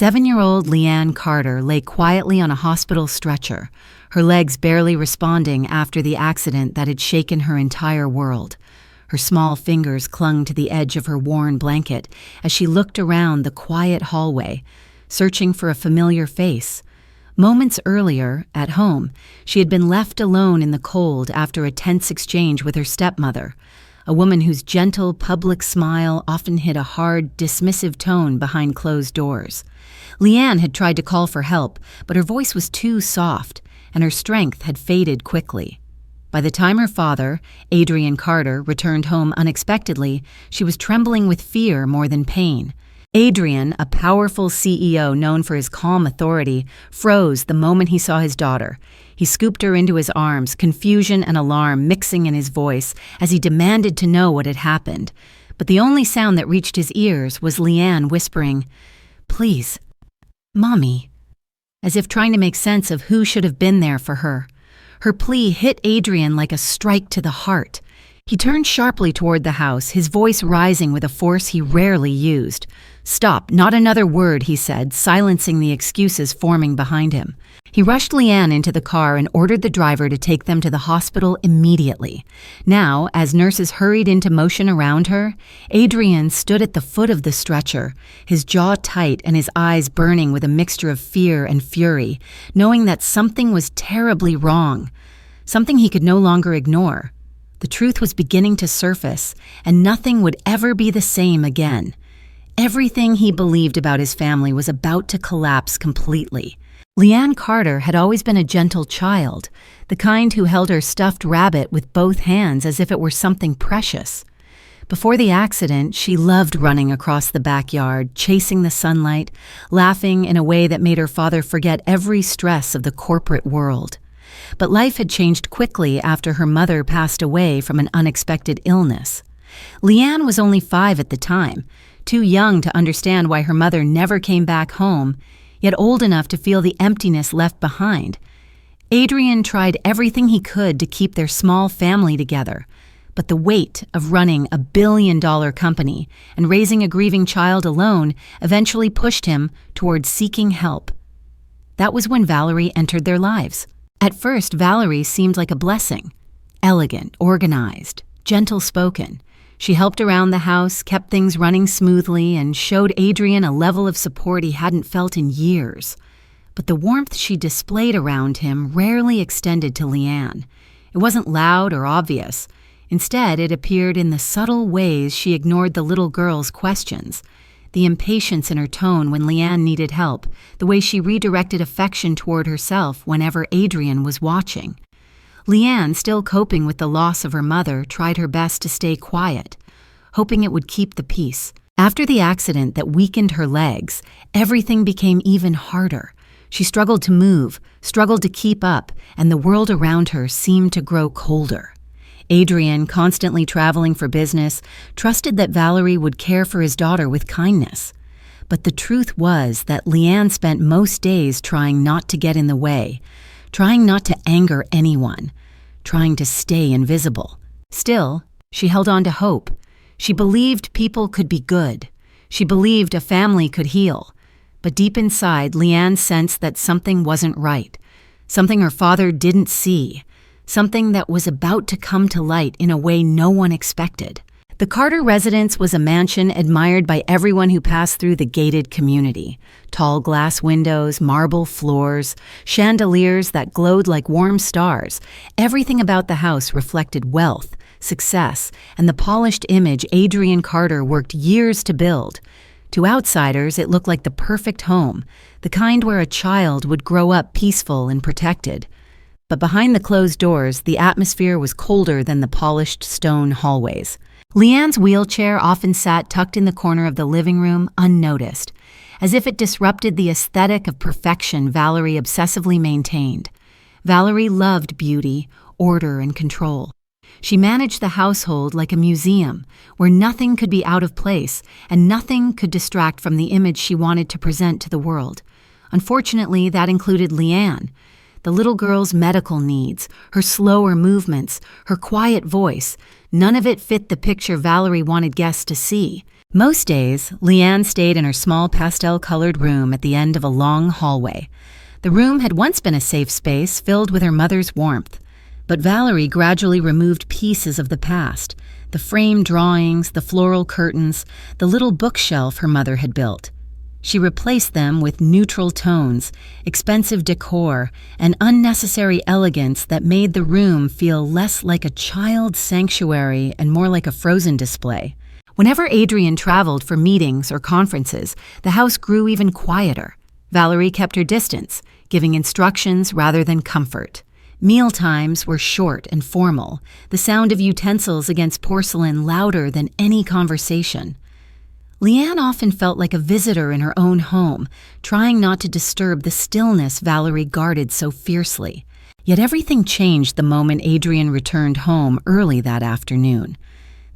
7-year-old Leanne Carter lay quietly on a hospital stretcher, her legs barely responding after the accident that had shaken her entire world. Her small fingers clung to the edge of her worn blanket as she looked around the quiet hallway, searching for a familiar face. Moments earlier, at home, she had been left alone in the cold after a tense exchange with her stepmother, a woman whose gentle public smile often hid a hard, dismissive tone behind closed doors. Leanne had tried to call for help, but her voice was too soft, and her strength had faded quickly. By the time her father, Adrian Carter, returned home unexpectedly, she was trembling with fear more than pain. Adrian, a powerful CEO known for his calm authority, froze the moment he saw his daughter. He scooped her into his arms, confusion and alarm mixing in his voice as he demanded to know what had happened. But the only sound that reached his ears was Leanne whispering, "Please, Mommy," as if trying to make sense of who should have been there for her. Her plea hit Adrian like a strike to the heart. He turned sharply toward the house, his voice rising with a force he rarely used. "Stop, not another word," he said, silencing the excuses forming behind him. He rushed Leanne into the car and ordered the driver to take them to the hospital immediately. Now, as nurses hurried into motion around her, Adrian stood at the foot of the stretcher, his jaw tight and his eyes burning with a mixture of fear and fury, knowing that something was terribly wrong, something he could no longer ignore. The truth was beginning to surface, and nothing would ever be the same again. Everything he believed about his family was about to collapse completely. Leanne Carter had always been a gentle child, the kind who held her stuffed rabbit with both hands as if it were something precious. Before the accident, she loved running across the backyard, chasing the sunlight, laughing in a way that made her father forget every stress of the corporate world. But life had changed quickly after her mother passed away from an unexpected illness. Leanne was only 5 at the time, too young to understand why her mother never came back home, yet old enough to feel the emptiness left behind. Adrian tried everything he could to keep their small family together, but the weight of running a billion-dollar company and raising a grieving child alone eventually pushed him towards seeking help. That was when Valerie entered their lives. At first, Valerie seemed like a blessing. Elegant, organized, gentle-spoken. She helped around the house, kept things running smoothly, and showed Adrian a level of support he hadn't felt in years. But the warmth she displayed around him rarely extended to Leanne. It wasn't loud or obvious. Instead, it appeared in the subtle ways she ignored the little girl's questions. The impatience in her tone when Leanne needed help, the way she redirected affection toward herself whenever Adrian was watching. Leanne, still coping with the loss of her mother, tried her best to stay quiet, hoping it would keep the peace. After the accident that weakened her legs, everything became even harder. She struggled to move, struggled to keep up, and the world around her seemed to grow colder. Adrian, constantly traveling for business, trusted that Valerie would care for his daughter with kindness. But the truth was that Leanne spent most days trying not to get in the way, trying not to anger anyone, trying to stay invisible. Still, she held on to hope. She believed people could be good. She believed a family could heal. But deep inside, Leanne sensed that something wasn't right, something her father didn't see, something that was about to come to light in a way no one expected. The Carter residence was a mansion admired by everyone who passed through the gated community. Tall glass windows, marble floors, chandeliers that glowed like warm stars. Everything about the house reflected wealth, success, and the polished image Adrian Carter worked years to build. To outsiders, it looked like the perfect home, the kind where a child would grow up peaceful and protected. But behind the closed doors, the atmosphere was colder than the polished stone hallways. Leanne's wheelchair often sat tucked in the corner of the living room, unnoticed, as if it disrupted the aesthetic of perfection Valerie obsessively maintained. Valerie loved beauty, order, and control. She managed the household like a museum, where nothing could be out of place and nothing could distract from the image she wanted to present to the world. Unfortunately, that included Leanne. The little girl's medical needs, her slower movements, her quiet voice, none of it fit the picture Valerie wanted guests to see. Most days, Leanne stayed in her small pastel-colored room at the end of a long hallway. The room had once been a safe space filled with her mother's warmth, but Valerie gradually removed pieces of the past, the framed drawings, the floral curtains, the little bookshelf her mother had built. She replaced them with neutral tones, expensive decor, and unnecessary elegance that made the room feel less like a child's sanctuary and more like a frozen display. Whenever Adrian traveled for meetings or conferences, the house grew even quieter. Valerie kept her distance, giving instructions rather than comfort. Meal times were short and formal, the sound of utensils against porcelain louder than any conversation. Leanne often felt like a visitor in her own home, trying not to disturb the stillness Valerie guarded so fiercely. Yet everything changed the moment Adrian returned home early that afternoon.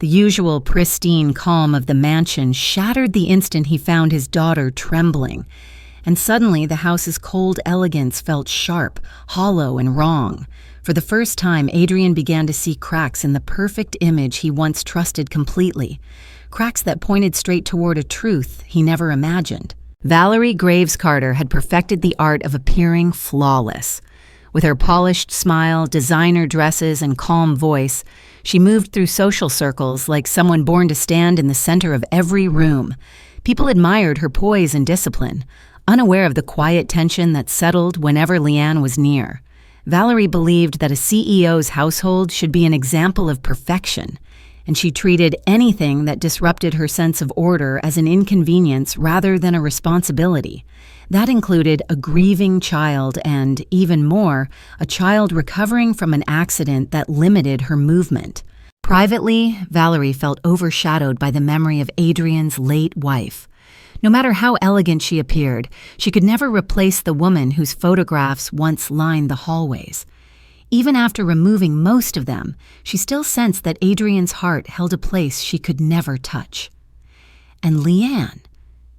The usual pristine calm of the mansion shattered the instant he found his daughter trembling, and suddenly the house's cold elegance felt sharp, hollow, and wrong. For the first time, Adrian began to see cracks in the perfect image he once trusted completely, cracks that pointed straight toward a truth he never imagined. Valerie Graves Carter had perfected the art of appearing flawless. With her polished smile, designer dresses, and calm voice, she moved through social circles like someone born to stand in the center of every room. People admired her poise and discipline, unaware of the quiet tension that settled whenever Leanne was near. Valerie believed that a CEO's household should be an example of perfection, and she treated anything that disrupted her sense of order as an inconvenience rather than a responsibility. That included a grieving child and, even more, a child recovering from an accident that limited her movement. Privately, Valerie felt overshadowed by the memory of Adrian's late wife. No matter how elegant she appeared, she could never replace the woman whose photographs once lined the hallways. Even after removing most of them, she still sensed that Adrian's heart held a place she could never touch. And Leanne,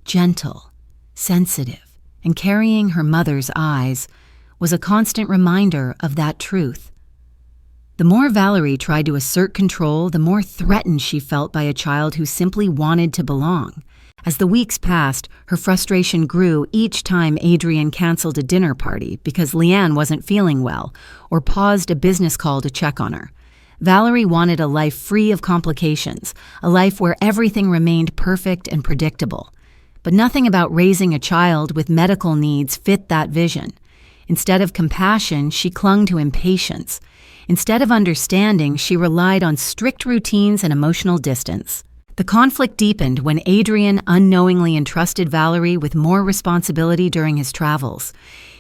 gentle, sensitive, and carrying her mother's eyes, was a constant reminder of that truth. The more Valerie tried to assert control, the more threatened she felt by a child who simply wanted to belong. As the weeks passed, her frustration grew each time Adrian canceled a dinner party because Leanne wasn't feeling well or paused a business call to check on her. Valerie wanted a life free of complications, a life where everything remained perfect and predictable. But nothing about raising a child with medical needs fit that vision. Instead of compassion, she clung to impatience. Instead of understanding, she relied on strict routines and emotional distance. The conflict deepened when Adrian unknowingly entrusted Valerie with more responsibility during his travels.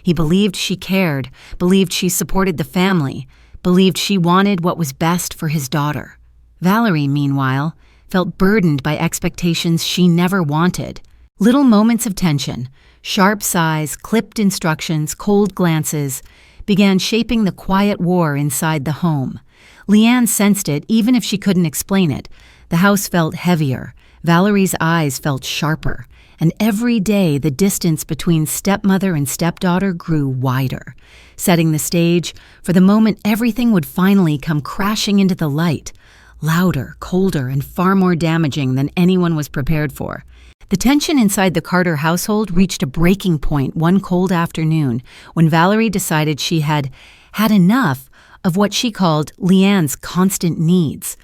He believed she cared, believed she supported the family, believed she wanted what was best for his daughter. Valerie, meanwhile, felt burdened by expectations she never wanted. Little moments of tension, sharp sighs, clipped instructions, cold glances, began shaping the quiet war inside the home. Leanne sensed it even if she couldn't explain it. The house felt heavier, Valerie's eyes felt sharper, and every day the distance between stepmother and stepdaughter grew wider, setting the stage for the moment everything would finally come crashing into the light, louder, colder, and far more damaging than anyone was prepared for. The tension inside the Carter household reached a breaking point one cold afternoon when Valerie decided she had had enough of what she called Leanne's constant needs.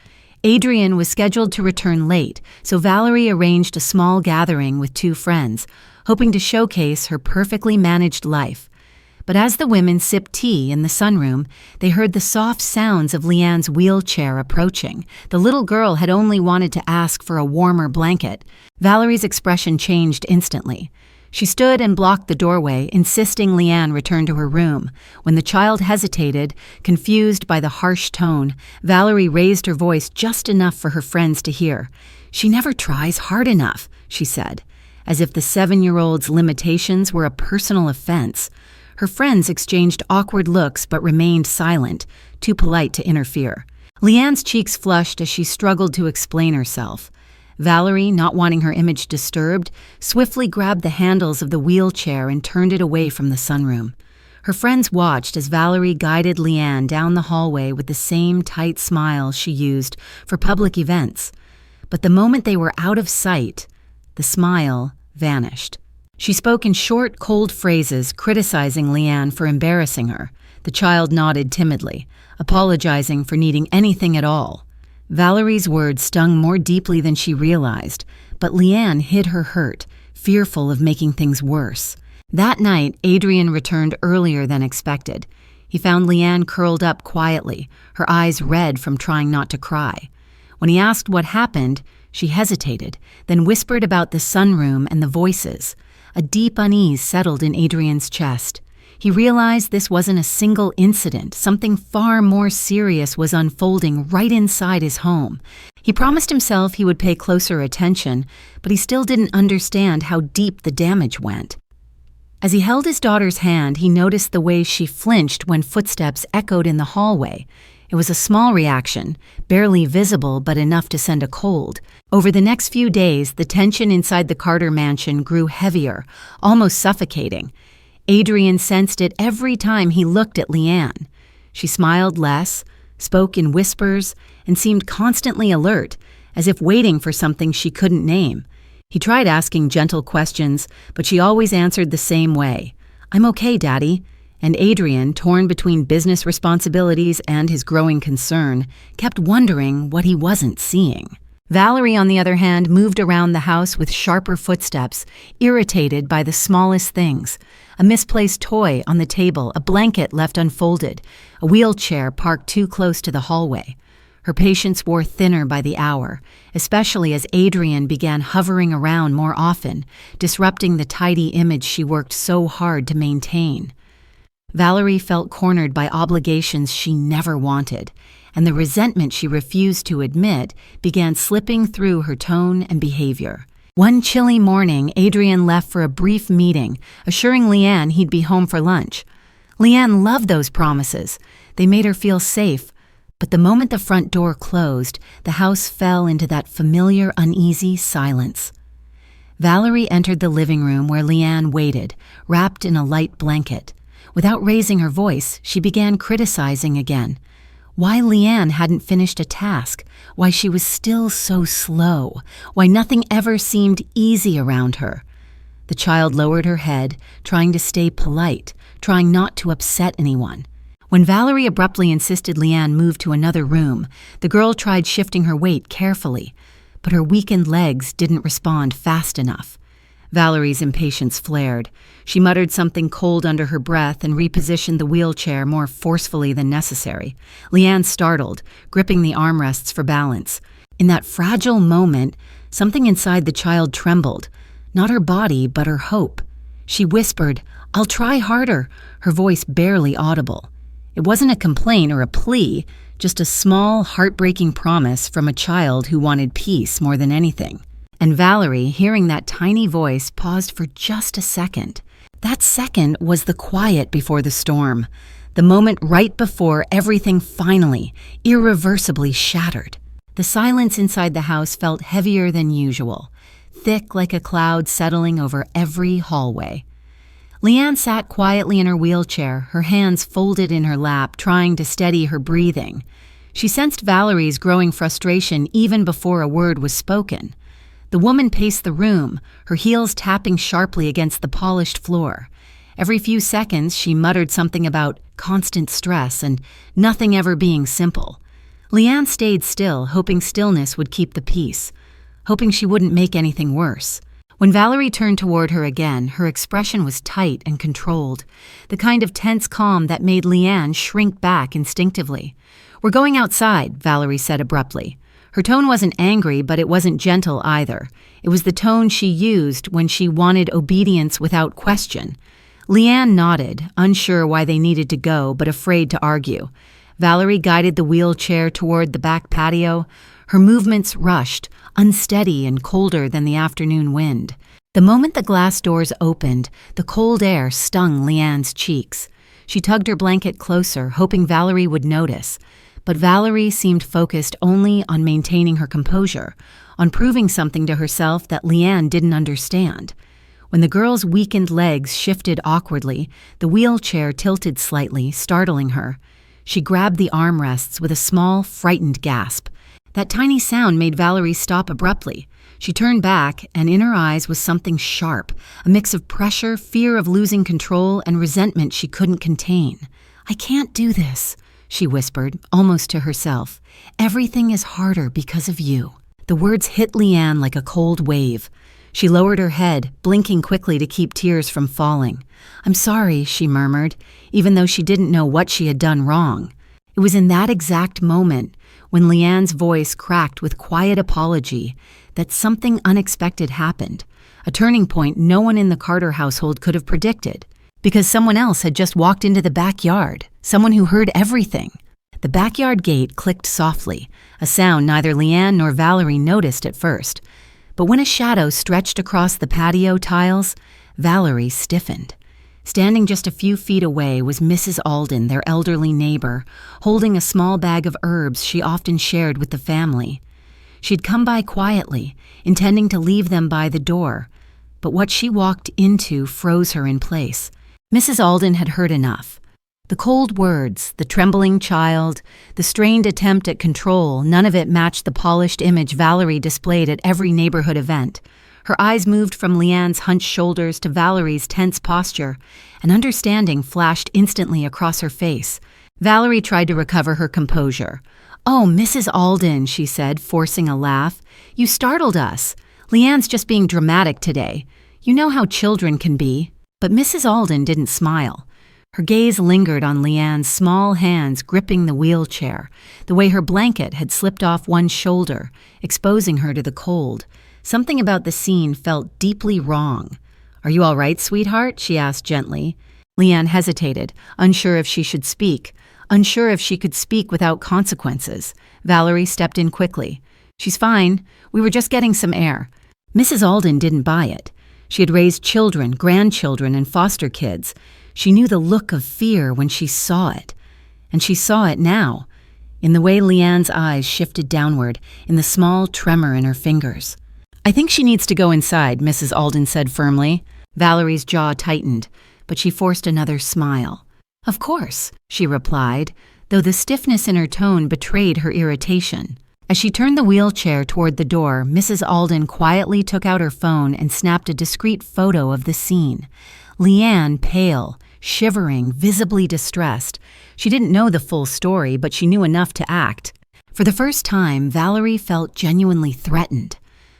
Adrian was scheduled to return late, so Valerie arranged a small gathering with two friends, hoping to showcase her perfectly managed life. But as the women sipped tea in the sunroom, they heard the soft sounds of Leanne's wheelchair approaching. The little girl had only wanted to ask for a warmer blanket. Valerie's expression changed instantly. She stood and blocked the doorway, insisting Leanne return to her room. When the child hesitated, confused by the harsh tone, Valerie raised her voice just enough for her friends to hear. "She never tries hard enough," she said, as if the 7-year-old's limitations were a personal offense. Her friends exchanged awkward looks but remained silent, too polite to interfere. Leanne's cheeks flushed as she struggled to explain herself. Valerie, not wanting her image disturbed, swiftly grabbed the handles of the wheelchair and turned it away from the sunroom. Her friends watched as Valerie guided Leanne down the hallway with the same tight smile she used for public events. But the moment they were out of sight, the smile vanished. She spoke in short, cold phrases, criticizing Leanne for embarrassing her. The child nodded timidly, apologizing for needing anything at all. Valerie's words stung more deeply than she realized, but Leanne hid her hurt, fearful of making things worse. That night, Adrian returned earlier than expected. He found Leanne curled up quietly, her eyes red from trying not to cry. When he asked what happened, she hesitated, then whispered about the sunroom and the voices. A deep unease settled in Adrian's chest. He realized this wasn't a single incident. Something far more serious was unfolding right inside his home. He promised himself he would pay closer attention, but he still didn't understand how deep the damage went. As he held his daughter's hand, he noticed the way she flinched when footsteps echoed in the hallway. It was a small reaction, barely visible but enough to send a cold. Over the next few days, the tension inside the Carter mansion grew heavier, almost suffocating. Adrian sensed it every time he looked at Leanne. She smiled less, spoke in whispers, and seemed constantly alert, as if waiting for something she couldn't name. He tried asking gentle questions, but she always answered the same way. "I'm okay, Daddy." And Adrian, torn between business responsibilities and his growing concern, kept wondering what he wasn't seeing. Valerie, on the other hand, moved around the house with sharper footsteps, irritated by the smallest things. A misplaced toy on the table, a blanket left unfolded, a wheelchair parked too close to the hallway. Her patience wore thinner by the hour, especially as Adrian began hovering around more often, disrupting the tidy image she worked so hard to maintain. Valerie felt cornered by obligations she never wanted, and the resentment she refused to admit began slipping through her tone and behavior. One chilly morning, Adrian left for a brief meeting, assuring Leanne he'd be home for lunch. Leanne loved those promises. They made her feel safe. But the moment the front door closed, the house fell into that familiar, uneasy silence. Valerie entered the living room where Leanne waited, wrapped in a light blanket. Without raising her voice, she began criticizing again. Why Leanne hadn't finished a task, why she was still so slow, why nothing ever seemed easy around her. The child lowered her head, trying to stay polite, trying not to upset anyone. When Valerie abruptly insisted Leanne move to another room, the girl tried shifting her weight carefully, but her weakened legs didn't respond fast enough. Valerie's impatience flared. She muttered something cold under her breath and repositioned the wheelchair more forcefully than necessary. Leanne startled, gripping the armrests for balance. In that fragile moment, something inside the child trembled. Not her body, but her hope. She whispered, "I'll try harder," her voice barely audible. It wasn't a complaint or a plea, just a small, heartbreaking promise from a child who wanted peace more than anything. And Valerie, hearing that tiny voice, paused for just a second. That second was the quiet before the storm, the moment right before everything finally, irreversibly shattered. The silence inside the house felt heavier than usual, thick like a cloud settling over every hallway. Leanne sat quietly in her wheelchair, her hands folded in her lap, trying to steady her breathing. She sensed Valerie's growing frustration even before a word was spoken. The woman paced the room, her heels tapping sharply against the polished floor. Every few seconds, she muttered something about constant stress and nothing ever being simple. Leanne stayed still, hoping stillness would keep the peace, hoping she wouldn't make anything worse. When Valerie turned toward her again, her expression was tight and controlled, the kind of tense calm that made Leanne shrink back instinctively. "We're going outside," Valerie said abruptly. Her tone wasn't angry, but it wasn't gentle either. It was the tone she used when she wanted obedience without question. Leanne nodded, unsure why they needed to go, but afraid to argue. Valerie guided the wheelchair toward the back patio. Her movements rushed, unsteady and colder than the afternoon wind. The moment the glass doors opened, the cold air stung Leanne's cheeks. She tugged her blanket closer, hoping Valerie would notice. But Valerie seemed focused only on maintaining her composure, on proving something to herself that Leanne didn't understand. When the girl's weakened legs shifted awkwardly, the wheelchair tilted slightly, startling her. She grabbed the armrests with a small, frightened gasp. That tiny sound made Valerie stop abruptly. She turned back, and in her eyes was something sharp, a mix of pressure, fear of losing control, and resentment she couldn't contain. "I can't do this," she whispered, almost to herself. "Everything is harder because of you." The words hit Leanne like a cold wave. She lowered her head, blinking quickly to keep tears from falling. "I'm sorry," she murmured, even though she didn't know what she had done wrong. It was in that exact moment, when Leanne's voice cracked with quiet apology, that something unexpected happened, a turning point no one in the Carter household could have predicted, because someone else had just walked into the backyard, someone who heard everything. The backyard gate clicked softly, a sound neither Leanne nor Valerie noticed at first. But when a shadow stretched across the patio tiles, Valerie stiffened. Standing just a few feet away was Mrs. Alden, their elderly neighbor, holding a small bag of herbs she often shared with the family. She'd come by quietly, intending to leave them by the door, but what she walked into froze her in place. Mrs. Alden had heard enough. The cold words, the trembling child, the strained attempt at control, none of it matched the polished image Valerie displayed at every neighborhood event. Her eyes moved from Leanne's hunched shoulders to Valerie's tense posture, and understanding flashed instantly across her face. Valerie tried to recover her composure. "Oh, Mrs. Alden," she said, forcing a laugh. "You startled us. Leanne's just being dramatic today. You know how children can be." But Mrs. Alden didn't smile. Her gaze lingered on Leanne's small hands gripping the wheelchair, the way her blanket had slipped off one shoulder, exposing her to the cold. Something about the scene felt deeply wrong. "Are you all right, sweetheart?" she asked gently. Leanne hesitated, unsure if she should speak, unsure if she could speak without consequences. Valerie stepped in quickly. "She's fine. We were just getting some air." Mrs. Alden didn't buy it. She had raised children, grandchildren, and foster kids. She knew the look of fear when she saw it. And she saw it now, in the way Leanne's eyes shifted downward, in the small tremor in her fingers. "I think she needs to go inside," Mrs. Alden said firmly. Valerie's jaw tightened, but she forced another smile. "Of course," she replied, though the stiffness in her tone betrayed her irritation. As she turned the wheelchair toward the door, Mrs. Alden quietly took out her phone and snapped a discreet photo of the scene. Leanne, pale, shivering, visibly distressed. She didn't know the full story, but she knew enough to act. For the first time, Valerie felt genuinely threatened.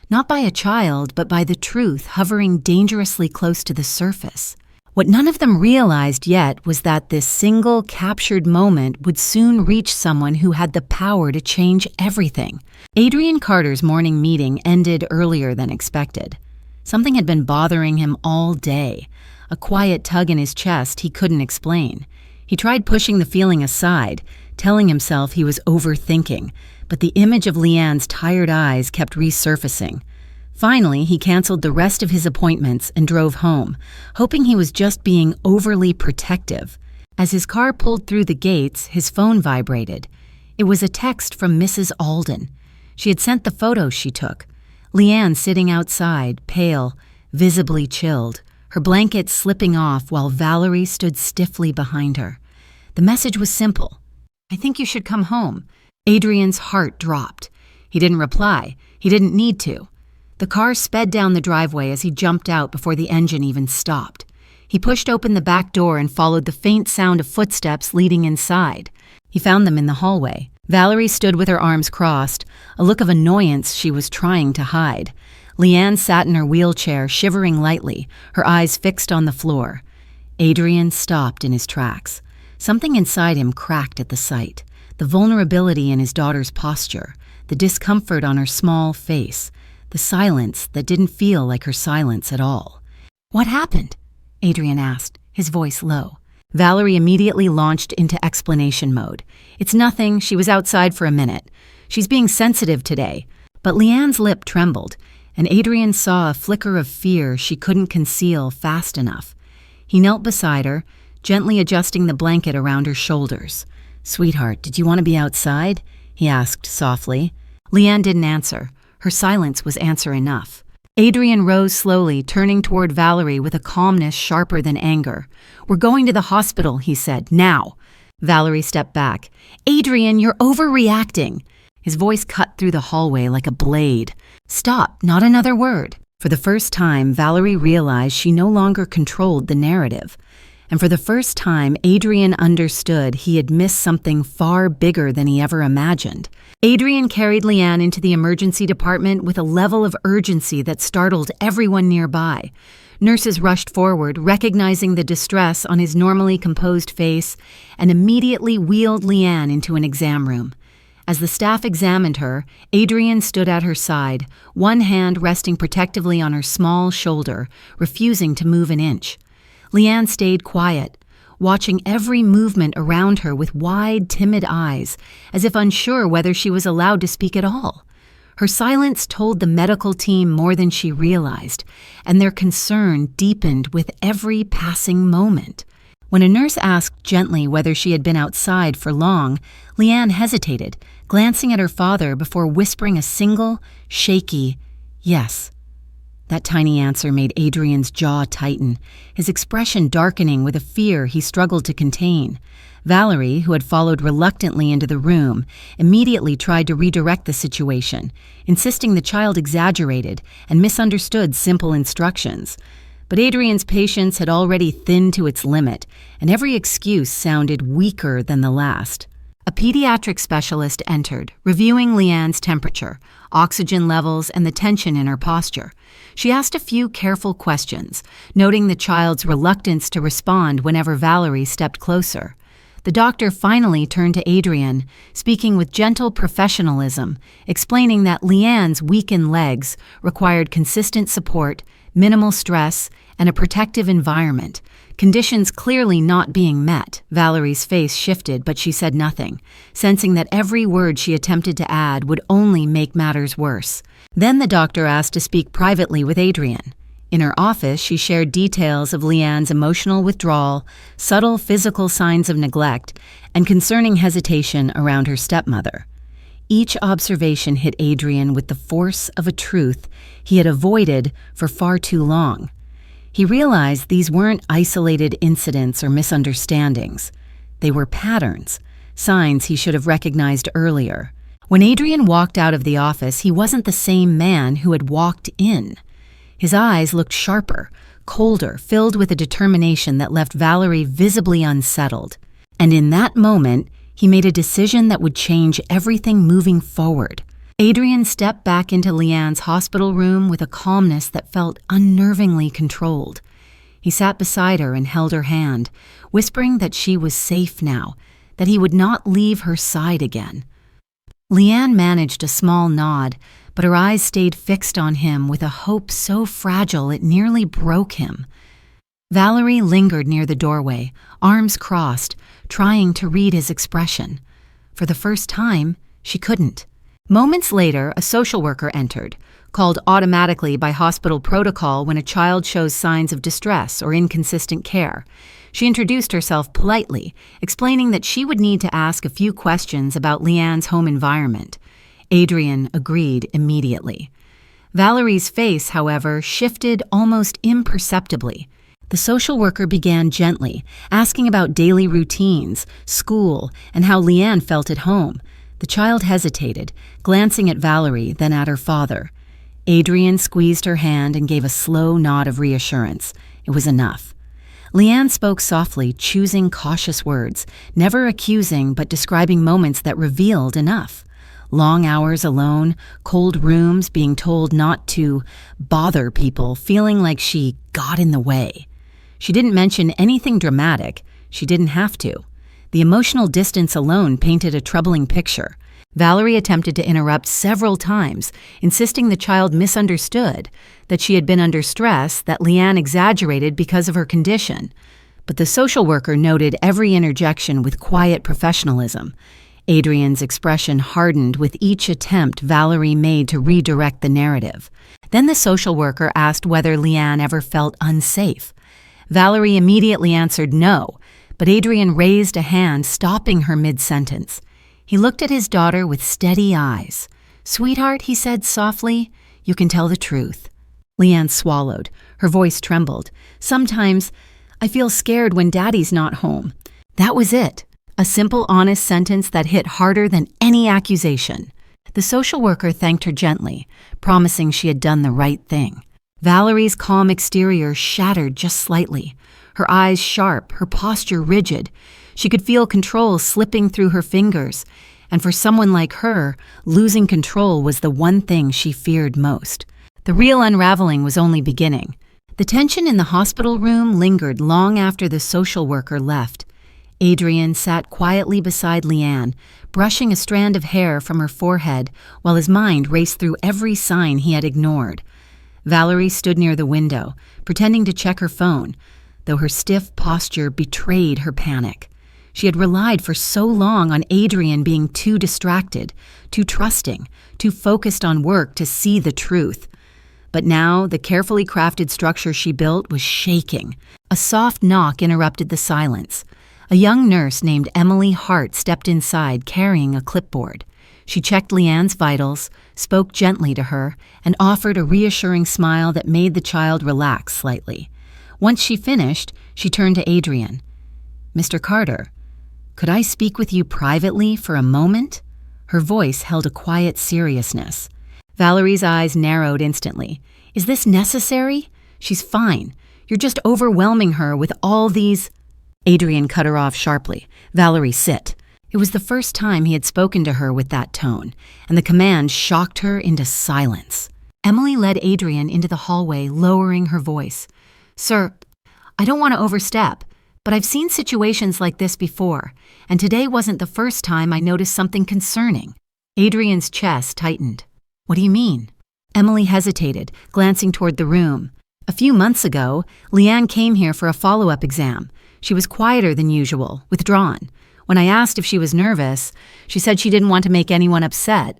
Not by a child, but by the truth hovering dangerously close to the surface. What none of them realized yet was that this single captured moment would soon reach someone who had the power to change everything. Adrian Carter's morning meeting ended earlier than expected. Something had been bothering him all day, a quiet tug in his chest he couldn't explain. He tried pushing the feeling aside, telling himself he was overthinking, but the image of Leanne's tired eyes kept resurfacing. Finally, he canceled the rest of his appointments and drove home, hoping he was just being overly protective. As his car pulled through the gates, his phone vibrated. It was a text from Mrs. Alden. She had sent the photos she took. Leanne sitting outside, pale, visibly chilled, her blanket slipping off while Valerie stood stiffly behind her. The message was simple. "I think you should come home." Adrian's heart dropped. He didn't reply. He didn't need to. The car sped down the driveway as he jumped out before the engine even stopped. He pushed open the back door and followed the faint sound of footsteps leading inside. He found them in the hallway. Valerie stood with her arms crossed, a look of annoyance she was trying to hide. Leanne sat in her wheelchair, shivering lightly, her eyes fixed on the floor. Adrian stopped in his tracks. Something inside him cracked at the sight. The vulnerability in his daughter's posture, the discomfort on her small face, the silence that didn't feel like her silence at all. "What happened?" Adrian asked, his voice low. Valerie immediately launched into explanation mode. "It's nothing. She was outside for a minute. She's being sensitive today." But Leanne's lip trembled, and Adrian saw a flicker of fear she couldn't conceal fast enough. He knelt beside her, gently adjusting the blanket around her shoulders. "Sweetheart, did you want to be outside?" he asked softly. Leanne didn't answer. Her silence was answer enough. Adrian rose slowly, turning toward Valerie with a calmness sharper than anger. "We're going to the hospital," he said. "Now." Valerie stepped back. "Adrian, you're overreacting." His voice cut through the hallway like a blade. "Stop, not another word." For the first time, Valerie realized she no longer controlled the narrative. And for the first time, Adrian understood he had missed something far bigger than he ever imagined. Adrian carried Leanne into the emergency department with a level of urgency that startled everyone nearby. Nurses rushed forward, recognizing the distress on his normally composed face, and immediately wheeled Leanne into an exam room. As the staff examined her, Adrian stood at her side, one hand resting protectively on her small shoulder, refusing to move an inch. Leanne stayed quiet, watching every movement around her with wide, timid eyes, as if unsure whether she was allowed to speak at all. Her silence told the medical team more than she realized, and their concern deepened with every passing moment. When a nurse asked gently whether she had been outside for long, Leanne hesitated, glancing at her father before whispering a single, shaky, "Yes." That tiny answer made Adrian's jaw tighten, his expression darkening with a fear he struggled to contain. Valerie, who had followed reluctantly into the room, immediately tried to redirect the situation, insisting the child exaggerated and misunderstood simple instructions. But Adrian's patience had already thinned to its limit, and every excuse sounded weaker than the last. A pediatric specialist entered, reviewing Leanne's temperature, oxygen levels, and the tension in her posture. She asked a few careful questions, noting the child's reluctance to respond whenever Valerie stepped closer. The doctor finally turned to Adrian, speaking with gentle professionalism, explaining that Leanne's weakened legs required consistent support, minimal stress, and a protective environment. Conditions clearly not being met. Valerie's face shifted, but she said nothing, sensing that every word she attempted to add would only make matters worse. Then the doctor asked to speak privately with Adrian. In her office, she shared details of Leanne's emotional withdrawal, subtle physical signs of neglect, and concerning hesitation around her stepmother. Each observation hit Adrian with the force of a truth he had avoided for far too long. He realized these weren't isolated incidents or misunderstandings. They were patterns, signs he should have recognized earlier. When Adrian walked out of the office, he wasn't the same man who had walked in. His eyes looked sharper, colder, filled with a determination that left Valerie visibly unsettled. And in that moment, he made a decision that would change everything moving forward. Adrian stepped back into Leanne's hospital room with a calmness that felt unnervingly controlled. He sat beside her and held her hand, whispering that she was safe now, that he would not leave her side again. Leanne managed a small nod, but her eyes stayed fixed on him with a hope so fragile it nearly broke him. Valerie lingered near the doorway, arms crossed, trying to read his expression. For the first time, she couldn't. Moments later, a social worker entered, called automatically by hospital protocol when a child shows signs of distress or inconsistent care. She introduced herself politely, explaining that she would need to ask a few questions about Leanne's home environment. Adrian agreed immediately. Valerie's face, however, shifted almost imperceptibly. The social worker began gently, asking about daily routines, school, and how Leanne felt at home. The child hesitated, glancing at Valerie, then at her father. Adrian squeezed her hand and gave a slow nod of reassurance. It was enough. Leanne spoke softly, choosing cautious words, never accusing but describing moments that revealed enough. Long hours alone, cold rooms, being told not to bother people, feeling like she got in the way. She didn't mention anything dramatic. She didn't have to. The emotional distance alone painted a troubling picture. Valerie attempted to interrupt several times, insisting the child misunderstood, that she had been under stress, that Leanne exaggerated because of her condition. But the social worker noted every interjection with quiet professionalism. Adrian's expression hardened with each attempt Valerie made to redirect the narrative. Then the social worker asked whether Leanne ever felt unsafe. Valerie immediately answered no, but Adrian raised a hand, stopping her mid-sentence. He looked at his daughter with steady eyes. "Sweetheart," he said softly, "you can tell the truth." Leanne swallowed. Her voice trembled. "Sometimes I feel scared when Daddy's not home." That was it. A simple, honest sentence that hit harder than any accusation. The social worker thanked her gently, promising she had done the right thing. Valerie's calm exterior shattered just slightly, her eyes sharp, her posture rigid. She could feel control slipping through her fingers, and for someone like her, losing control was the one thing she feared most. The real unraveling was only beginning. The tension in the hospital room lingered long after the social worker left. Adrian sat quietly beside Leanne, brushing a strand of hair from her forehead while his mind raced through every sign he had ignored. Valerie stood near the window, pretending to check her phone, though her stiff posture betrayed her panic. She had relied for so long on Adrian being too distracted, too trusting, too focused on work to see the truth. But now the carefully crafted structure she built was shaking. A soft knock interrupted the silence. A young nurse named Emily Hart stepped inside carrying a clipboard. She checked Leanne's vitals, spoke gently to her, and offered a reassuring smile that made the child relax slightly. Once she finished, she turned to Adrian. "Mr. Carter, could I speak with you privately for a moment?" Her voice held a quiet seriousness. Valerie's eyes narrowed instantly. "Is this necessary? She's fine. You're just overwhelming her with all these—" Adrian cut her off sharply. "Valerie, sit." It was the first time he had spoken to her with that tone, and the command shocked her into silence. Emily led Adrian into the hallway, lowering her voice. "Sir, I don't want to overstep, but I've seen situations like this before, and today wasn't the first time I noticed something concerning." Adrian's chest tightened. "What do you mean?" Emily hesitated, glancing toward the room. "A few months ago, Leanne came here for a follow-up exam. She was quieter than usual, withdrawn. When I asked if she was nervous, she said she didn't want to make anyone upset.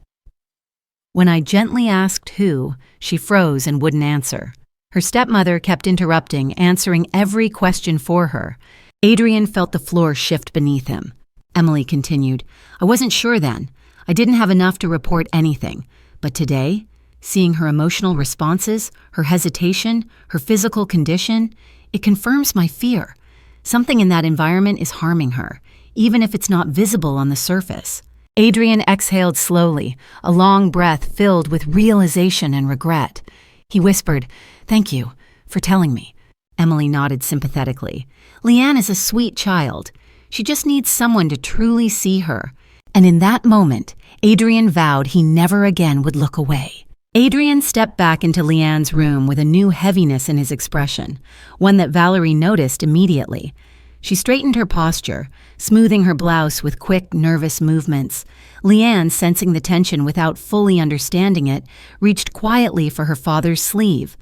When I gently asked who, she froze and wouldn't answer. Her stepmother kept interrupting, answering every question for her. Adrian felt the floor shift beneath him. Emily continued, "I wasn't sure then. I didn't have enough to report anything. But today, seeing her emotional responses, her hesitation, her physical condition, it confirms my fear. Something in that environment is harming her, even if it's not visible on the surface." Adrian exhaled slowly, a long breath filled with realization and regret. He whispered, "Thank you for telling me." Emily nodded sympathetically. "Leanne is a sweet child. She just needs someone to truly see her." And in that moment, Adrian vowed he never again would look away. Adrian stepped back into Leanne's room with a new heaviness in his expression, one that Valerie noticed immediately. She straightened her posture, smoothing her blouse with quick, nervous movements. Leanne, sensing the tension without fully understanding it, reached quietly for her father's sleeve.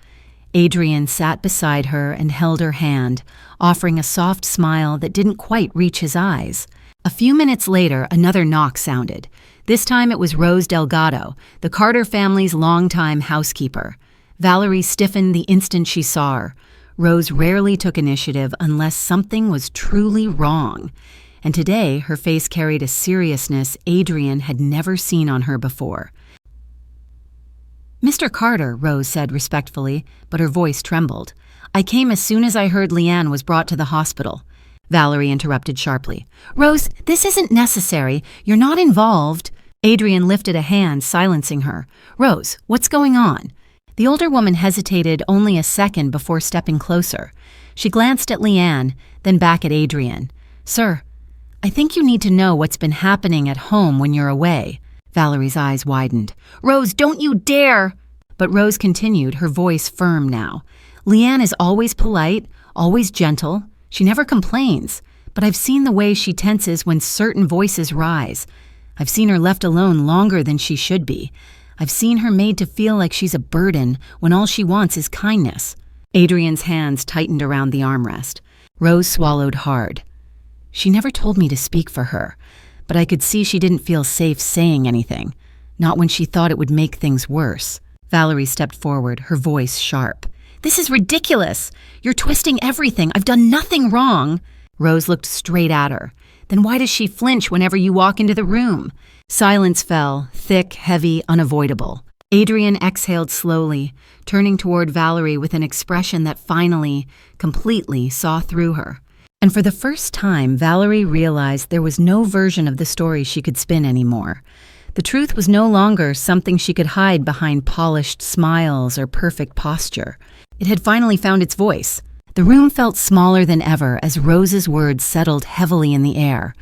Adrian sat beside her and held her hand, offering a soft smile that didn't quite reach his eyes. A few minutes later, another knock sounded. This time it was Rose Delgado, the Carter family's longtime housekeeper. Valerie stiffened the instant she saw her. Rose rarely took initiative unless something was truly wrong, and today her face carried a seriousness Adrian had never seen on her before. "Mr. Carter," Rose said respectfully, but her voice trembled. "I came as soon as I heard Leanne was brought to the hospital." Valerie interrupted sharply. "Rose, this isn't necessary. You're not involved." Adrian lifted a hand, silencing her. "Rose, what's going on?" The older woman hesitated only a second before stepping closer. She glanced at Leanne, then back at Adrian. "Sir, I think you need to know what's been happening at home when you're away." Valerie's eyes widened. "Rose, don't you dare!" But Rose continued, her voice firm now. "Leanne is always polite, always gentle. She never complains, but I've seen the way she tenses when certain voices rise. I've seen her left alone longer than she should be. I've seen her made to feel like she's a burden when all she wants is kindness." Adrian's hands tightened around the armrest. Rose swallowed hard. "She never told me to speak for her, but I could see she didn't feel safe saying anything, not when she thought it would make things worse." Valerie stepped forward, her voice sharp. "This is ridiculous! You're twisting everything. I've done nothing wrong." Rose looked straight at her. "Then why does she flinch whenever you walk into the room?" Silence fell, thick, heavy, unavoidable. Adrian exhaled slowly, turning toward Valerie with an expression that finally, completely saw through her. And for the first time, Valerie realized there was no version of the story she could spin anymore. The truth was no longer something she could hide behind polished smiles or perfect posture. It had finally found its voice. The room felt smaller than ever as Rose's words settled heavily in the air.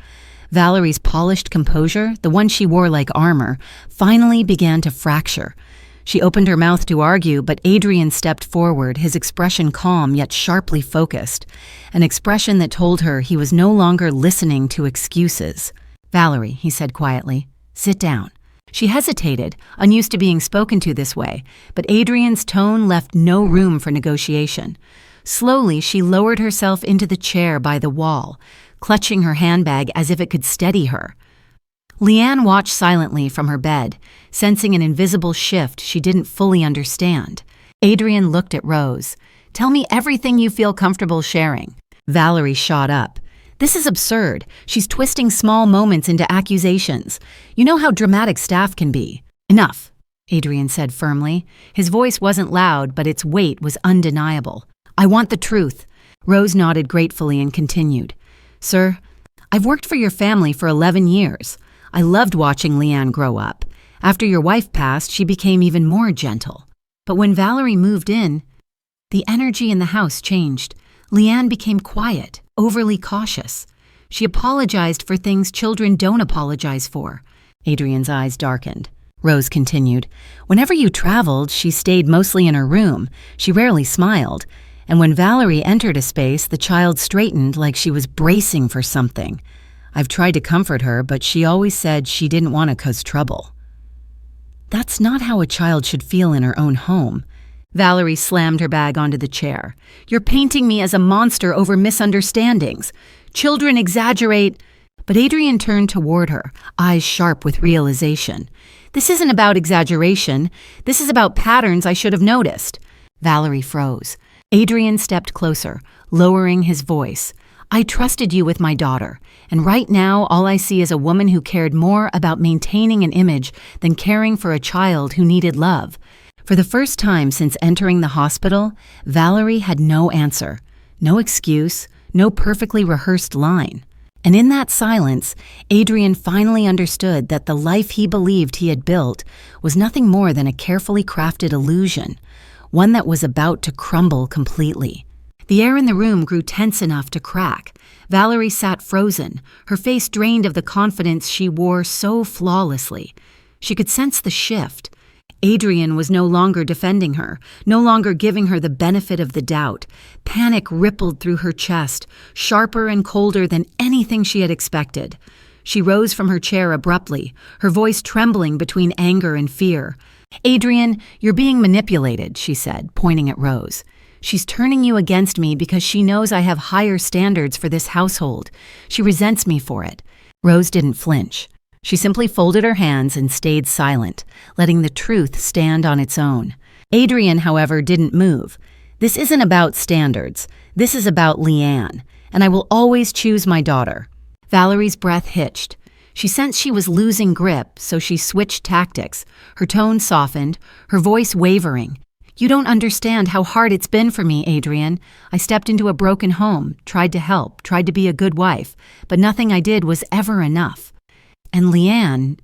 Valerie's polished composure, the one she wore like armor, finally began to fracture. She opened her mouth to argue, but Adrian stepped forward, his expression calm yet sharply focused, an expression that told her he was no longer listening to excuses. "Valerie," he said quietly, "sit down." She hesitated, unused to being spoken to this way, but Adrian's tone left no room for negotiation. Slowly, she lowered herself into the chair by the wall, clutching her handbag as if it could steady her. Leanne watched silently from her bed, sensing an invisible shift she didn't fully understand. Adrian looked at Rose. "Tell me everything you feel comfortable sharing." Valerie shot up. "This is absurd. She's twisting small moments into accusations. You know how dramatic staff can be." "Enough," Adrian said firmly. His voice wasn't loud, but its weight was undeniable. "I want the truth." Rose nodded gratefully and continued. "Sir, I've worked for your family for 11 years. I loved watching Leanne grow up. After your wife passed, she became even more gentle. But when Valerie moved in, the energy in the house changed. Leanne became quiet, overly cautious. She apologized for things children don't apologize for." Adrian's eyes darkened. Rose continued. "Whenever you traveled, she stayed mostly in her room. She rarely smiled. And when Valerie entered a space, the child straightened like she was bracing for something. I've tried to comfort her, but she always said she didn't want to cause trouble." "That's not how a child should feel in her own home." Valerie slammed her bag onto the chair. "You're painting me as a monster over misunderstandings. Children exaggerate." But Adrian turned toward her, eyes sharp with realization. "This isn't about exaggeration. This is about patterns I should have noticed." Valerie froze. Adrian stepped closer, lowering his voice. "I trusted you with my daughter, and right now all I see is a woman who cared more about maintaining an image than caring for a child who needed love." For the first time since entering the hospital, Valerie had no answer, no excuse, no perfectly rehearsed line. And in that silence, Adrian finally understood that the life he believed he had built was nothing more than a carefully crafted illusion, one that was about to crumble completely. The air in the room grew tense enough to crack. Valerie sat frozen, her face drained of the confidence she wore so flawlessly. She could sense the shift. Adrian was no longer defending her, no longer giving her the benefit of the doubt. Panic rippled through her chest, sharper and colder than anything she had expected. She rose from her chair abruptly, her voice trembling between anger and fear. "Adrian, you're being manipulated," she said, pointing at Rose. "She's turning you against me because she knows I have higher standards for this household. She resents me for it." Rose didn't flinch. She simply folded her hands and stayed silent, letting the truth stand on its own. Adrian, however, didn't move. "This isn't about standards. This is about Leanne, and I will always choose my daughter." Valerie's breath hitched. She sensed she was losing grip, so she switched tactics. Her tone softened, her voice wavering. "You don't understand how hard it's been for me, Adrian. I stepped into a broken home, tried to help, tried to be a good wife, but nothing I did was ever enough. And Leanne,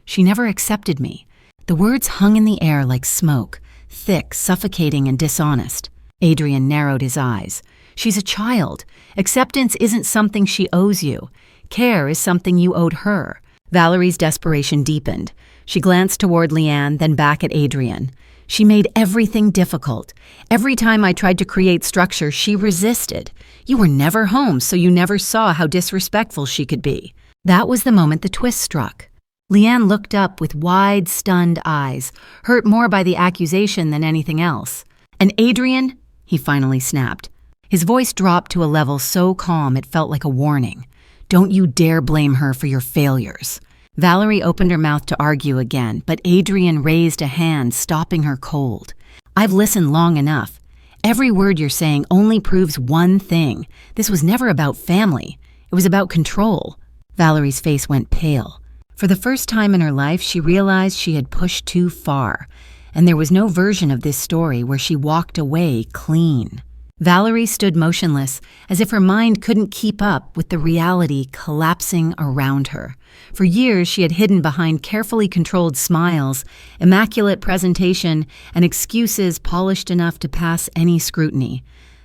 she never accepted me." The words hung in the air like smoke, thick, suffocating, and dishonest. Adrian narrowed his eyes. "She's a child. Acceptance isn't something she owes you. Care is something you owed her." Valerie's desperation deepened. She glanced toward Leanne, then back at Adrian. "She made everything difficult. Every time I tried to create structure, she resisted. You were never home, so you never saw how disrespectful she could be." That was the moment the twist struck. Leanne looked up with wide, stunned eyes, hurt more by the accusation than anything else. "And Adrian," he finally snapped. His voice dropped to a level so calm it felt like a warning. "Don't you dare blame her for your failures." Valerie opened her mouth to argue again, but Adrian raised a hand, stopping her cold. "I've listened long enough. Every word you're saying only proves one thing. This was never about family. It was about control." Valerie's face went pale. For the first time in her life, she realized she had pushed too far, and there was no version of this story where she walked away clean. Valerie stood motionless, as if her mind couldn't keep up with the reality collapsing around her. For years, she had hidden behind carefully controlled smiles, immaculate presentation, and excuses polished enough to pass any scrutiny.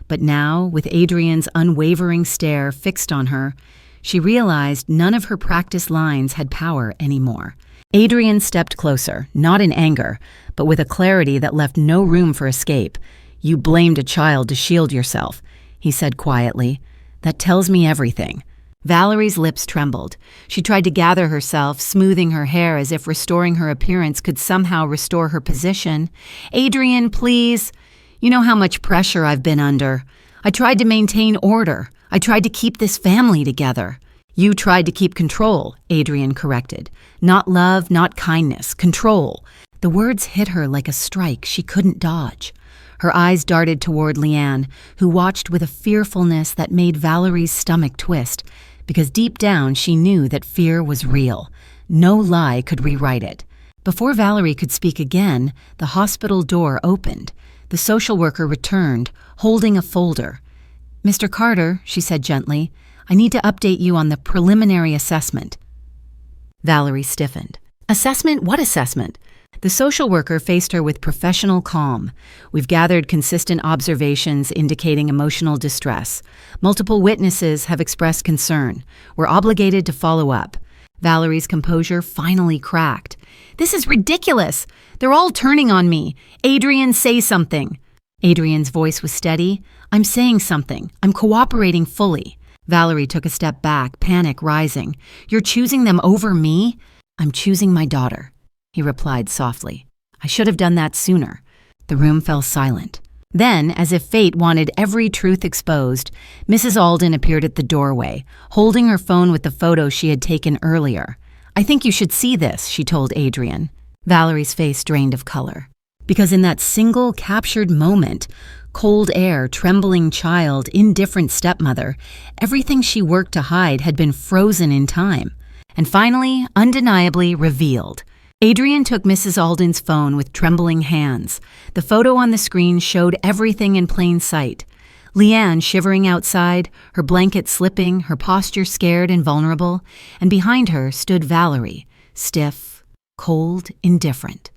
But now, with Adrian's unwavering stare fixed on her, she realized none of her practiced lines had power anymore. Adrian stepped closer, not in anger, but with a clarity that left no room for escape. "You blamed a child to shield yourself," he said quietly. "That tells me everything." Valerie's lips trembled. She tried to gather herself, smoothing her hair as if restoring her appearance could somehow restore her position. "Adrian, please. You know how much pressure I've been under. I tried to maintain order. I tried to keep this family together." "You tried to keep control," Adrian corrected. "Not love, not kindness. Control." The words hit her like a strike she couldn't dodge. Her eyes darted toward Leanne, who watched with a fearfulness that made Valerie's stomach twist, because deep down she knew that fear was real. No lie could rewrite it. Before Valerie could speak again, the hospital door opened. The social worker returned, holding a folder. "Mr. Carter," she said gently, "I need to update you on the preliminary assessment." Valerie stiffened. "Assessment? What assessment?" The social worker faced her with professional calm. "We've gathered consistent observations indicating emotional distress. Multiple witnesses have expressed concern. We're obligated to follow up." Valerie's composure finally cracked. "This is ridiculous. They're all turning on me. Adrian, say something." Adrian's voice was steady. "I'm saying something. I'm cooperating fully." Valerie took a step back, panic rising. "You're choosing them over me?" "I'm choosing my daughter," he replied softly. "I should have done that sooner." The room fell silent. Then, as if fate wanted every truth exposed, Mrs. Alden appeared at the doorway, holding her phone with the photo she had taken earlier. "I think you should see this," she told Adrian. Valerie's face drained of color. Because in that single captured moment, cold air, trembling child, indifferent stepmother, everything she worked to hide had been frozen in time. And finally, undeniably revealed. Adrian took Mrs. Alden's phone with trembling hands. The photo on the screen showed everything in plain sight. Leanne shivering outside, her blanket slipping, her posture scared and vulnerable, and behind her stood Valerie, stiff, cold, indifferent.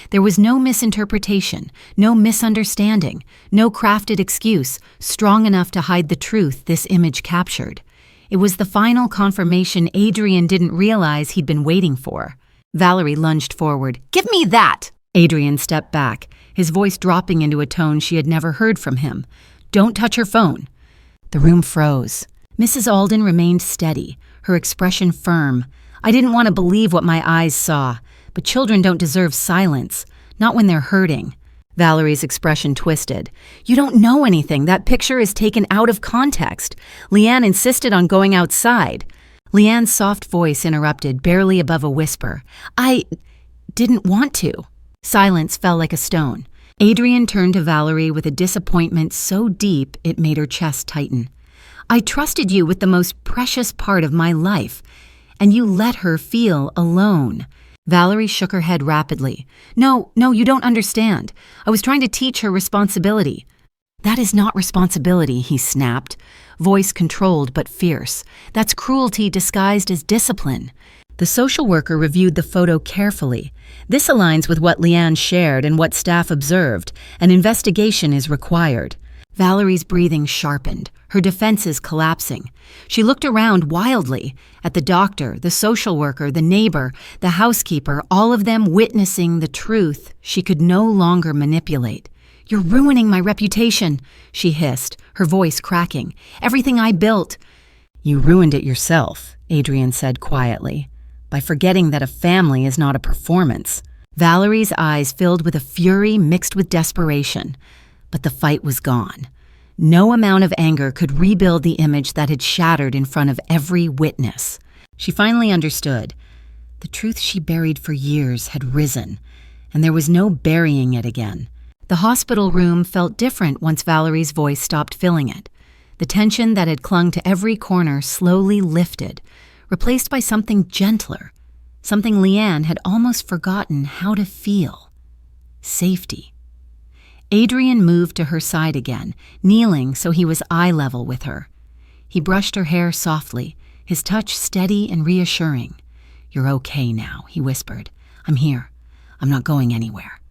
There was no misinterpretation, no misunderstanding, no crafted excuse strong enough to hide the truth this image captured. It was the final confirmation Adrian didn't realize he'd been waiting for. Valerie lunged forward. "Give me that!" Adrian stepped back, his voice dropping into a tone she had never heard from him. "Don't touch her phone." The room froze. Mrs. Alden remained steady, her expression firm. "I didn't want to believe what my eyes saw, but children don't deserve silence, not when they're hurting." Valerie's expression twisted. "You don't know anything. That picture is taken out of context. Leanne insisted on going outside." Leanne's soft voice interrupted, barely above a whisper. "I didn't want to." Silence fell like a stone. Adrian turned to Valerie with a disappointment so deep it made her chest tighten. "I trusted you with the most precious part of my life, and you let her feel alone." Valerie shook her head rapidly. No, you don't understand. I was trying to teach her responsibility." "That is not responsibility," he snapped, voice controlled but fierce. "That's cruelty disguised as discipline." The social worker reviewed the photo carefully. "This aligns with what Leanne shared and what staff observed. An investigation is required." Valerie's breathing sharpened, her defenses collapsing. She looked around wildly, at the doctor, the social worker, the neighbor, the housekeeper, all of them witnessing the truth she could no longer manipulate. "You're ruining my reputation," she hissed, her voice cracking. "Everything I built." "You ruined it yourself," Adrian said quietly, "by forgetting that a family is not a performance." Valerie's eyes filled with a fury mixed with desperation. But the fight was gone. No amount of anger could rebuild the image that had shattered in front of every witness. She finally understood. The truth she buried for years had risen, and there was no burying it again. The hospital room felt different once Valerie's voice stopped filling it. The tension that had clung to every corner slowly lifted, replaced by something gentler, something Leanne had almost forgotten how to feel. Safety. Adrian moved to her side again, kneeling so he was eye level with her. He brushed her hair softly, his touch steady and reassuring. "You're okay now," he whispered. "I'm here. I'm not going anywhere."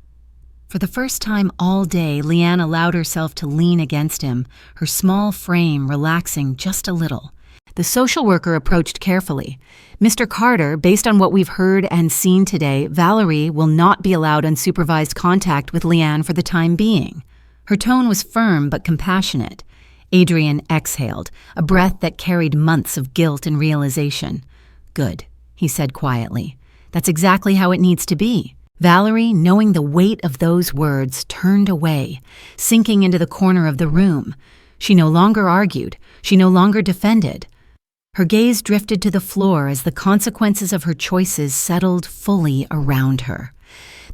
For the first time all day, Leanne allowed herself to lean against him, her small frame relaxing just a little. The social worker approached carefully. "Mr. Carter, based on what we've heard and seen today, Valerie will not be allowed unsupervised contact with Leanne for the time being." Her tone was firm but compassionate. Adrian exhaled, a breath that carried months of guilt and realization. "Good," he said quietly. "That's exactly how it needs to be." Valerie, knowing the weight of those words, turned away, sinking into the corner of the room. She no longer argued. She no longer defended. Her gaze drifted to the floor as the consequences of her choices settled fully around her.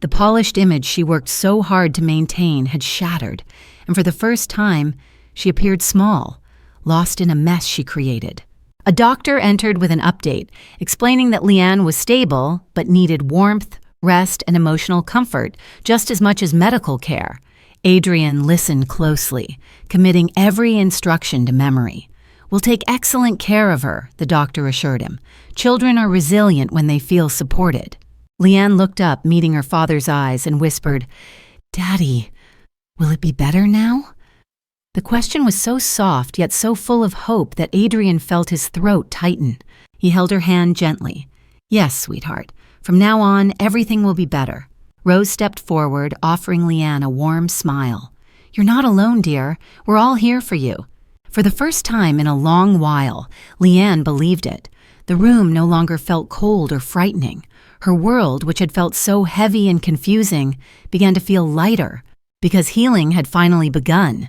The polished image she worked so hard to maintain had shattered, and for the first time, she appeared small, lost in a mess she created. A doctor entered with an update, explaining that Leanne was stable but needed warmth, rest, and emotional comfort just as much as medical care. Adrian listened closely, committing every instruction to memory. "We'll take excellent care of her," the doctor assured him. "Children are resilient when they feel supported." Leanne looked up, meeting her father's eyes, and whispered, "Daddy, will it be better now?" The question was so soft yet so full of hope that Adrian felt his throat tighten. He held her hand gently. "Yes, sweetheart. From now on, everything will be better." Rose stepped forward, offering Leanne a warm smile. "You're not alone, dear. We're all here for you." For the first time in a long while, Leanne believed it. The room no longer felt cold or frightening. Her world, which had felt so heavy and confusing, began to feel lighter, because healing had finally begun.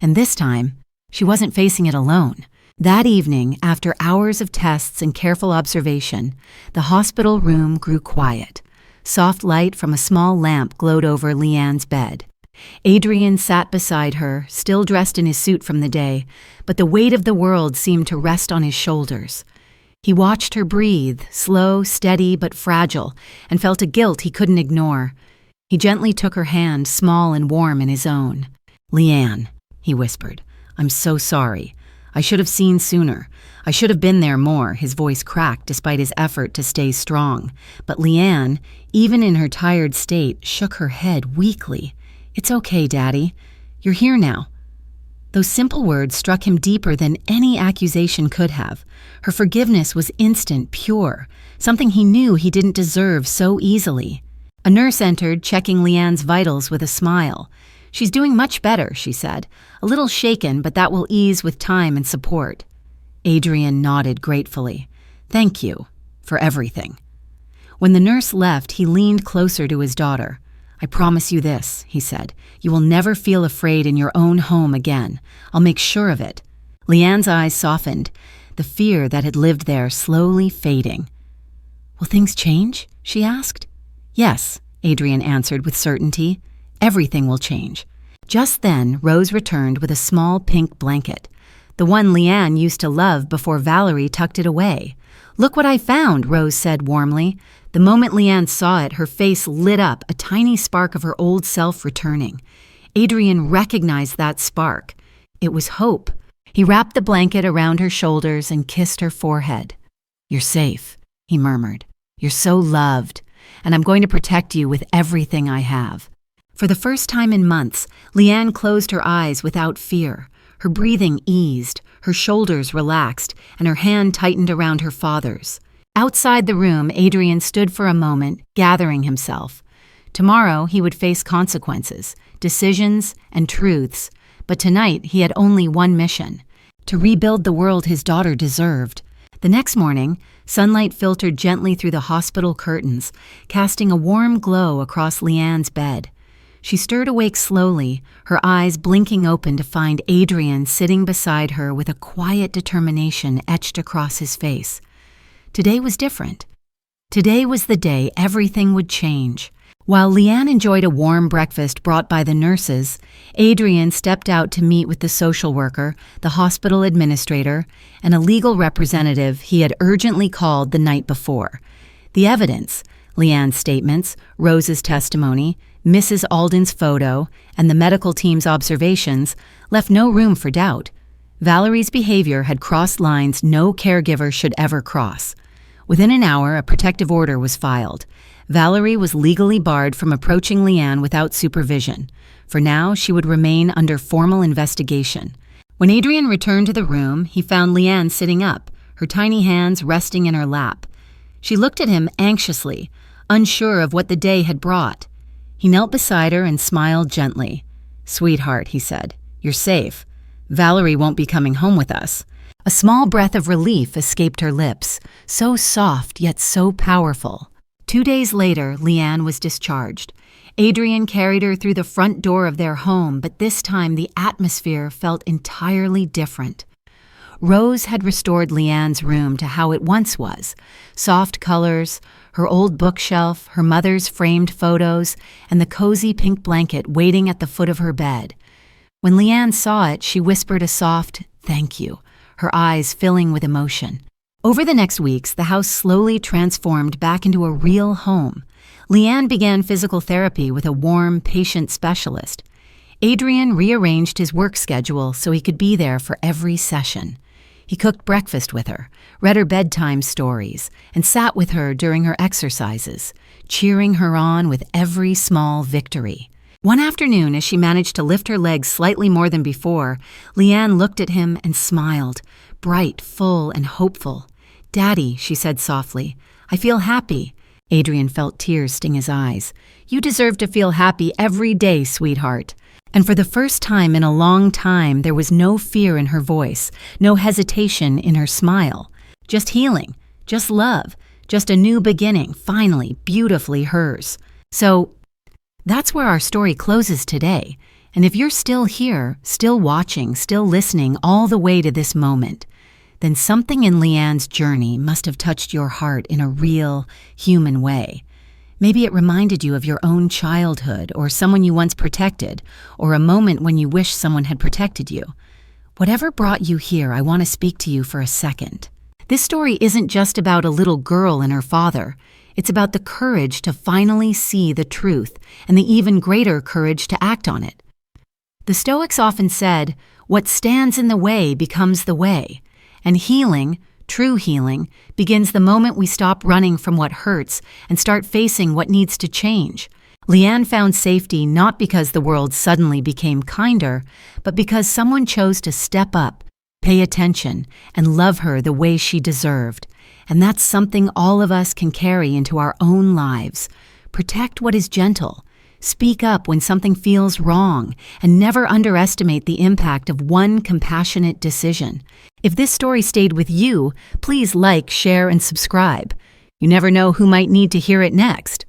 And this time, she wasn't facing it alone. That evening, after hours of tests and careful observation, the hospital room grew quiet. Soft light from a small lamp glowed over Leanne's bed. Adrian sat beside her, still dressed in his suit from the day, but the weight of the world seemed to rest on his shoulders. He watched her breathe, slow, steady, but fragile, and felt a guilt he couldn't ignore. He gently took her hand, small and warm in his own. "Leanne," he whispered, "I'm so sorry. I should have seen sooner. I should have been there more." His voice cracked despite his effort to stay strong. But Leanne, even in her tired state, shook her head weakly. "It's okay, Daddy. You're here now." Those simple words struck him deeper than any accusation could have. Her forgiveness was instant, pure, something he knew he didn't deserve so easily. A nurse entered, checking Leanne's vitals with a smile. "She's doing much better," she said. "A little shaken, but that will ease with time and support." Adrian nodded gratefully. "Thank you for everything." When the nurse left, he leaned closer to his daughter. "I promise you this," he said. "You will never feel afraid in your own home again. I'll make sure of it." Leanne's eyes softened, the fear that had lived there slowly fading. "Will things change?" she asked. "Yes," Adrian answered with certainty. "Everything will change." Just then, Rose returned with a small pink blanket, the one Leanne used to love before Valerie tucked it away. "Look what I found," Rose said warmly. The moment Leanne saw it, her face lit up, a tiny spark of her old self returning. Adrian recognized that spark. It was hope. He wrapped the blanket around her shoulders and kissed her forehead. "You're safe," he murmured. "You're so loved, and I'm going to protect you with everything I have." For the first time in months, Leanne closed her eyes without fear. Her breathing eased, her shoulders relaxed, and her hand tightened around her father's. Outside the room, Adrian stood for a moment, gathering himself. Tomorrow, he would face consequences, decisions, and truths, but tonight he had only one mission: to rebuild the world his daughter deserved. The next morning, sunlight filtered gently through the hospital curtains, casting a warm glow across Leanne's bed. She stirred awake slowly, her eyes blinking open to find Adrian sitting beside her with a quiet determination etched across his face. Today was different. Today was the day everything would change. While Leanne enjoyed a warm breakfast brought by the nurses, Adrian stepped out to meet with the social worker, the hospital administrator, and a legal representative he had urgently called the night before. The evidence, Leanne's statements, Rose's testimony, Mrs. Alden's photo and the medical team's observations left no room for doubt. Valerie's behavior had crossed lines no caregiver should ever cross. Within an hour, a protective order was filed. Valerie was legally barred from approaching Leanne without supervision. For now, she would remain under formal investigation. When Adrian returned to the room, he found Leanne sitting up, her tiny hands resting in her lap. She looked at him anxiously, unsure of what the day had brought. He knelt beside her and smiled gently. "Sweetheart," he said, "you're safe. Valerie won't be coming home with us." A small breath of relief escaped her lips, so soft yet so powerful. 2 days later, Leanne was discharged. Adrian carried her through the front door of their home, but this time the atmosphere felt entirely different. Rose had restored Leanne's room to how it once was. Soft colors, her old bookshelf, her mother's framed photos, and the cozy pink blanket waiting at the foot of her bed. When Leanne saw it, she whispered a soft, "Thank you," her eyes filling with emotion. Over the next weeks, the house slowly transformed back into a real home. Leanne began physical therapy with a warm, patient specialist. Adrian rearranged his work schedule so he could be there for every session. He cooked breakfast with her, read her bedtime stories, and sat with her during her exercises, cheering her on with every small victory. One afternoon, as she managed to lift her legs slightly more than before, Leanne looked at him and smiled, bright, full, and hopeful. "Daddy," she said softly, "I feel happy." Adrian felt tears sting his eyes. "You deserve to feel happy every day, sweetheart." And for the first time in a long time, there was no fear in her voice, no hesitation in her smile. Just healing, just love, just a new beginning, finally, beautifully hers. So, that's where our story closes today. And if you're still here, still watching, still listening all the way to this moment, then something in Leanne's journey must have touched your heart in a real, human way. Maybe it reminded you of your own childhood or someone you once protected, or a moment when you wish someone had protected you. Whatever brought you here, I want to speak to you for a second. This story isn't just about a little girl and her father. It's about the courage to finally see the truth and the even greater courage to act on it. The Stoics often said, "What stands in the way becomes the way." And healing, true healing, begins the moment we stop running from what hurts and start facing what needs to change. Leanne found safety not because the world suddenly became kinder, but because someone chose to step up, pay attention, and love her the way she deserved. And that's something all of us can carry into our own lives. Protect what is gentle. Speak up when something feels wrong, and never underestimate the impact of one compassionate decision. If this story stayed with you, please like, share, and subscribe. You never know who might need to hear it next.